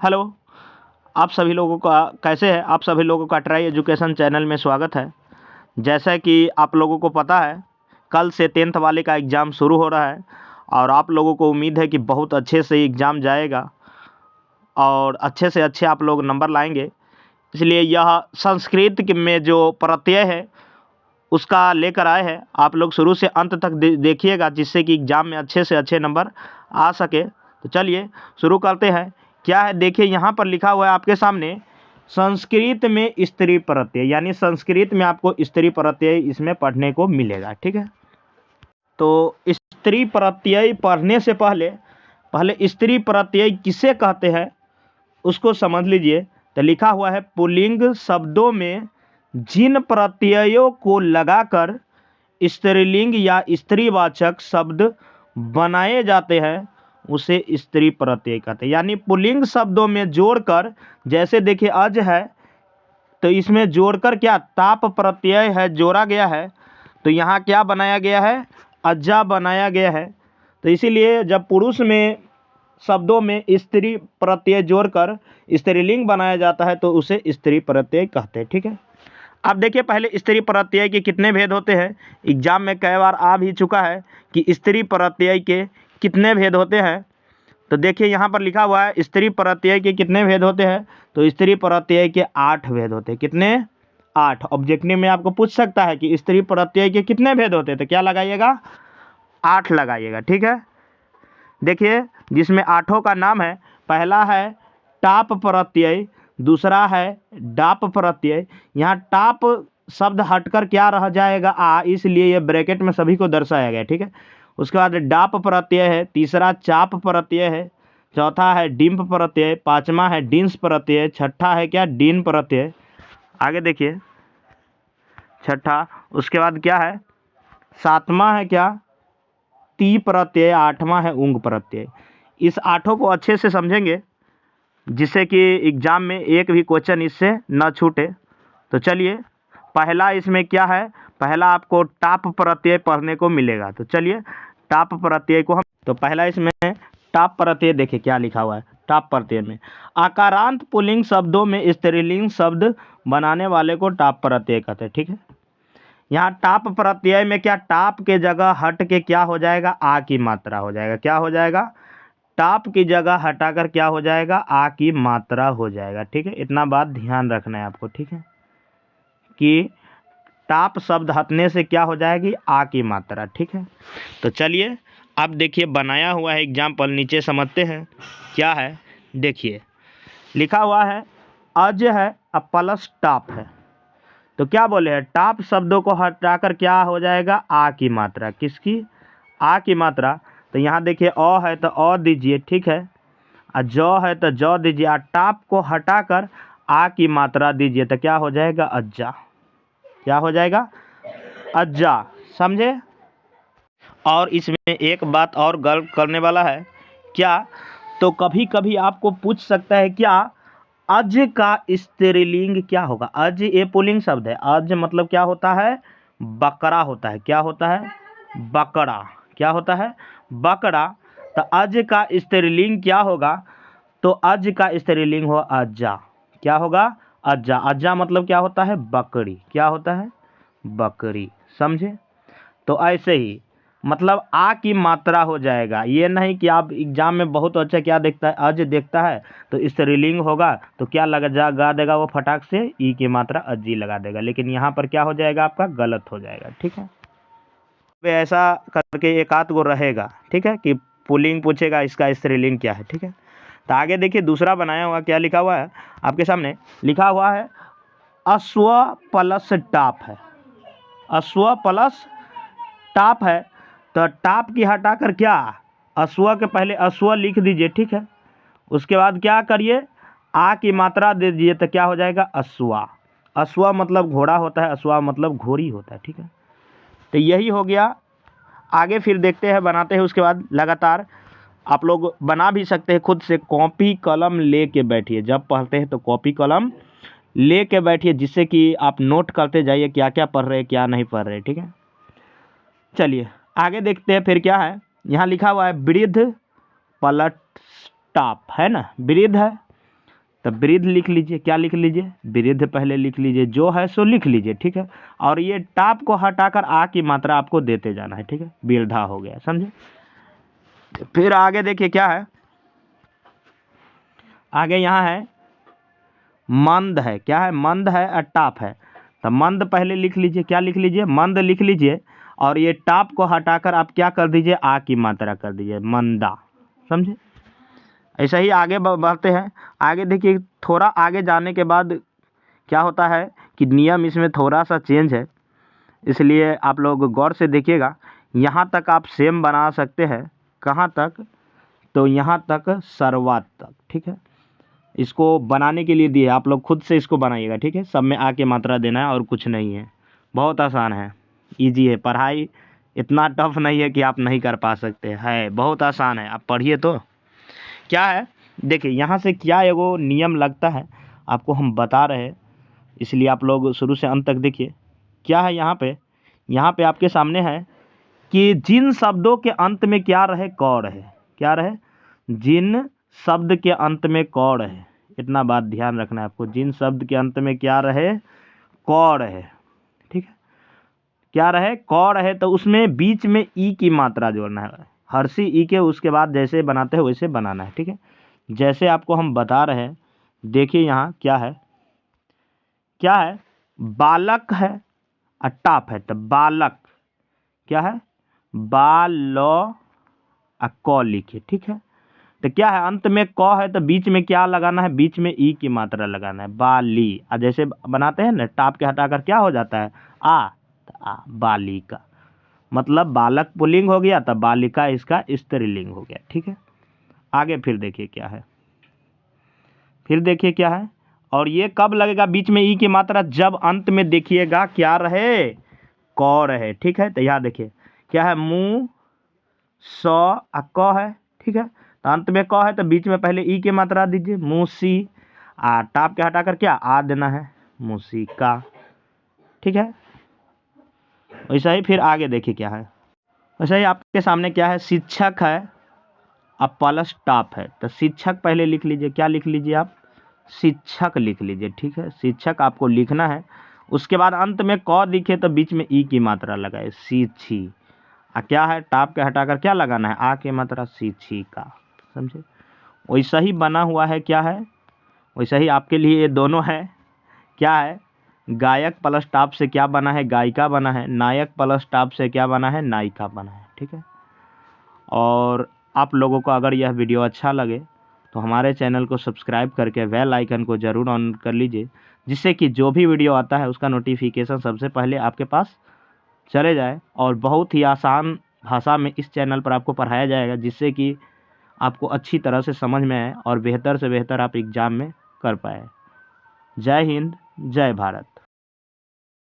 Hello, आप सभी लोगों का कैसे है? आप सभी लोगों का ट्राई एजुकेशन चैनल में स्वागत है। जैसा कि आप लोगों को पता है, कल से 10th वाले का एग्ज़ाम शुरू हो रहा है और आप लोगों को उम्मीद है कि बहुत अच्छे से एग्ज़ाम जाएगा और अच्छे से अच्छे आप लोग नंबर लाएंगे। इसलिए यह संस्कृत में जो प्रत्यय है उसका लेकर आए हैं। आप लोग शुरू से अंत तक देखिएगा, जिससे कि एग्ज़ाम में अच्छे से अच्छे नंबर आ सके। तो चलिए शुरू करते हैं। क्या है देखिए, यहाँ पर लिखा हुआ है आपके सामने, संस्कृत में स्त्री प्रत्यय, यानी संस्कृत में आपको स्त्री प्रत्यय इसमें पढ़ने को मिलेगा। ठीक है, तो स्त्री प्रत्यय पढ़ने से पहले पहले स्त्री प्रत्यय किसे कहते हैं उसको समझ लीजिए। तो लिखा हुआ है, पुल्लिंग शब्दों में जिन प्रत्ययों को लगाकर स्त्रीलिंग या स्त्रीवाचक शब्द बनाए जाते हैं उसे स्त्री प्रत्यय कहते हैं। यानी पुल्लिंग शब्दों में जोड़कर, जैसे देखिए अज है तो इसमें जोड़कर क्या ताप प्रत्यय है जोड़ा गया है, तो यहाँ क्या बनाया गया है, अज्जा बनाया गया है। तो इसीलिए जब पुरुष में शब्दों में स्त्री प्रत्यय जोड़कर स्त्रीलिंग बनाया जाता है तो उसे स्त्री प्रत्यय कहते हैं। ठीक है, अब देखिए पहले स्त्री प्रत्यय के कितने भेद होते हैं। एग्जाम में कई बार आ भी चुका है कि स्त्री प्रत्यय के कितने भेद होते हैं। तो देखिए यहाँ पर लिखा हुआ है स्त्री प्रत्यय के कितने भेद होते हैं। तो स्त्री प्रत्यय के 8 भेद होते हैं। कितने? 8। ऑब्जेक्टिव में आपको पूछ सकता है कि स्त्री प्रत्यय के कितने भेद होते हैं, तो क्या लगाइएगा? 8 लगाइएगा। ठीक है, देखिए जिसमें 8 का नाम है, पहला है टाप प्रत्यय, दूसरा है डाप प्रत्यय। यहाँ टाप शब्द हटकर क्या रह जाएगा? आ, इसलिए ये ब्रैकेट में सभी को दर्शाया गया। ठीक है, उसके बाद डाप प्रत्यय है, तीसरा चाप प्रत्यय है, चौथा है डिम्प प्रत्यय, पांचवा है डिंस प्रत्यय, छठा है क्या? डीन प्रत्यय। आगे देखिए छठा, उसके बाद क्या है? सातवां है क्या? ती प्रत्यय, आठवां है ऊंग प्रत्यय। इस 8 को अच्छे से समझेंगे जिससे कि एग्जाम में एक भी क्वेश्चन इससे न छूटे। तो चलिए पहला इसमें क्या है, पहला आपको टाप प्रत्यय पढ़ने को मिलेगा। तो चलिए टाप प्रत्यय को हम, तो पहला इसमें टाप प्रत्यय देखिए क्या लिखा हुआ है। टाप प्रत्यय में आकारांत पुल्लिंग शब्दों में स्त्रीलिंग शब्द बनाने वाले को टाप प्रत्यय कहते हैं। ठीक है, यहाँ टाप प्रत्यय में क्या, टाप के जगह हट के क्या हो जाएगा? आ की मात्रा हो जाएगा। क्या हो जाएगा? टाप की जगह हटाकर क्या हो जाएगा? आ की मात्रा हो जाएगा। ठीक है, इतना बात ध्यान रखना है आपको। ठीक है, कि टाप शब्द हटने से क्या हो जाएगी? आ की मात्रा। ठीक है, तो चलिए अब देखिए बनाया हुआ है एग्जाम्पल, नीचे समझते हैं क्या है। देखिए लिखा हुआ है अज है अब प्लस टाप है, तो क्या बोले हैं? टाप शब्दों को हटाकर क्या हो जाएगा? आ की मात्रा। किसकी? आ की मात्रा। तो यहाँ देखिए अ है तो अ दीजिए। ठीक है, और जौ है तो जौ दीजिए, और टाप को हटाकर आ की मात्रा दीजिए तो क्या हो जाएगा? अज्जा। क्या हो जाएगा? अज्जा। समझे? और इसमें एक बात और गौर करने वाला है क्या, तो कभी कभी आपको पूछ सकता है क्या, अज का स्त्रीलिंग क्या होगा? अज ये पुल्लिंग शब्द है। अज मतलब क्या होता है? बकरा होता है। क्या होता है? बकरा। क्या होता है? बकरा। तो अज का स्त्रीलिंग क्या होगा? तो अज का स्त्रीलिंग हो अज्जा। क्या होगा? अज्जा। अज्जा मतलब क्या होता है? बकरी। क्या होता है? बकरी। समझे? तो ऐसे ही मतलब आ की मात्रा हो जाएगा। ये नहीं कि आप एग्जाम में बहुत अच्छा क्या देखता है, अज देखता है तो स्त्रीलिंग होगा तो क्या लगा देगा वो फटाक से ई की मात्रा अजी लगा देगा, लेकिन यहाँ पर क्या हो जाएगा? आपका गलत हो जाएगा। ठीक है, वे ऐसा करके एक आध गो रहेगा। ठीक है, कि पुल्लिंग पूछेगा इसका स्त्रीलिंग क्या है। ठीक है, तो आगे देखिए दूसरा बनाया हुआ क्या लिखा हुआ है आपके सामने। लिखा हुआ है अश्व प्लस टाप है। अश्व प्लस टाप है, तो टाप की हटाकर क्या, अश्व के पहले अश्व लिख दीजिए। ठीक है, उसके बाद क्या करिए? आ की मात्रा दे दीजिए तो क्या हो जाएगा? अश्वा। अश्वा मतलब घोड़ा होता है, अश्वा मतलब घोड़ी होता है। ठीक है, तो यही हो गया। आगे फिर देखते हैं, बनाते हैं। उसके बाद लगातार आप लोग बना भी सकते हैं खुद से। कॉपी कलम ले के बैठिए, जब पढ़ते हैं तो कॉपी कलम ले के बैठिए, जिससे कि आप नोट करते जाइए क्या क्या पढ़ रहे हैं क्या नहीं पढ़ रहे। ठीक है, चलिए आगे देखते हैं फिर क्या है। यहाँ लिखा हुआ है वृद्ध पलट टाप है ना, वृद्ध है तो वृद्ध लिख लीजिए, क्या लिख लीजिए, वृद्ध पहले लिख लीजिए, जो है सो लिख लीजिए, ठीक है। और ये टाप को हटाकर आ की मात्रा आपको देते जाना है, ठीक है। वृद्धा हो गया, समझे। फिर आगे देखिए क्या है, आगे यहाँ है मंद है, क्या है, मंद है और टाप है। तो मंद पहले लिख लीजिए, क्या लिख लीजिए, मंद लिख लीजिए। और ये टाप को हटाकर आप क्या कर दीजिए, आ की मात्रा कर दीजिए, मंदा, समझे। ऐसा ही आगे बढ़ते हैं। आगे देखिए, थोड़ा आगे जाने के बाद क्या होता है कि नियम इसमें थोड़ा सा चेंज है, इसलिए आप लोग गौर से देखिएगा। यहाँ तक आप सेम बना सकते हैं, कहाँ तक, तो यहाँ तक सर्वात तक, ठीक है। इसको बनाने के लिए दिए, आप लोग खुद से इसको बनाइएगा, ठीक है। सब में आ के मात्रा देना है और कुछ नहीं है, बहुत आसान है, इजी है। पढ़ाई इतना टफ नहीं है कि आप नहीं कर पा सकते, है बहुत आसान है, आप पढ़िए। तो क्या है, देखिए यहाँ से क्या एगो नियम लगता है आपको हम बता रहे हैं, इसलिए आप लोग शुरू से अंत तक देखिए। क्या है यहाँ पे आपके सामने है कि जिन शब्दों के अंत में क्या रहे, क रहे, क्या रहे, जिन शब्द के अंत में क रहे, इतना बात ध्यान रखना है आपको, जिन शब्द के अंत में क्या रहे, क रहे, ठीक है। क्या रहे, क रहे, तो उसमें बीच में ई की मात्रा जोड़ना है, हर्षी ई के उसके बाद जैसे बनाते हैं वैसे बनाना है, ठीक है। जैसे आपको हम बता रहे हैं, देखिए यहाँ क्या है, क्या है, बालक है और टाप है, तो बालक क्या है, बालो क लिखिए, ठीक है। तो क्या है, अंत में क है तो बीच में क्या लगाना है, बीच में ई की मात्रा लगाना है, बाली। और जैसे बनाते हैं ना, टाप के हटाकर क्या हो जाता है, आ, तो आ, बालिका, मतलब बालक पुल्लिंग हो गया, तब बालिका इसका स्त्रीलिंग हो गया, ठीक है। आगे फिर देखिए क्या है, फिर देखिए क्या है, और ये कब लगेगा बीच में ई की मात्रा, जब अंत में देखिएगा क्या रहे, क रहे, ठीक है। तो यहाँ देखिए क्या है, मुँह, स आ क है, ठीक है। तो अंत में क है तो बीच में पहले ई की मात्रा दीजिए, मूसी, आ टाप के हटाकर क्या आ देना है, मूसिका, ठीक है। वैसा ही फिर आगे देखिए क्या है, वैसा ही आपके सामने क्या है, शिक्षक है अब प्लस टाप है, तो शिक्षक पहले लिख लीजिए, क्या लिख लीजिए आप, शिक्षक लिख लीजिए, ठीक है। शिक्षक आपको लिखना है, उसके बाद अंत में क दिखे तो बीच में ई की मात्रा लगाए, शिक्षी, क्या है, टाप के हटाकर क्या लगाना है, आ की मात्रा, शिक्षिका, समझे। वैसा ही बना हुआ है, क्या है, वैसा ही आपके लिए ये दोनों है। क्या है, गायक प्लस टाप से क्या बना है, गायिका बना है, नायक प्लस टाप से क्या बना है, नायिका बना है, ठीक है। और आप लोगों को अगर यह वीडियो अच्छा लगे तो हमारे चैनल को सब्सक्राइब करके बेल आइकन को ज़रूर ऑन कर लीजिए, जिससे कि जो भी वीडियो आता है उसका नोटिफिकेशन सबसे पहले आपके पास चले जाए। और बहुत ही आसान भाषा में इस चैनल पर आपको पढ़ाया जाएगा, जिससे कि आपको अच्छी तरह से समझ में आए और बेहतर से बेहतर आप एग्ज़ाम में कर पाए। जय हिंद, जय भारत।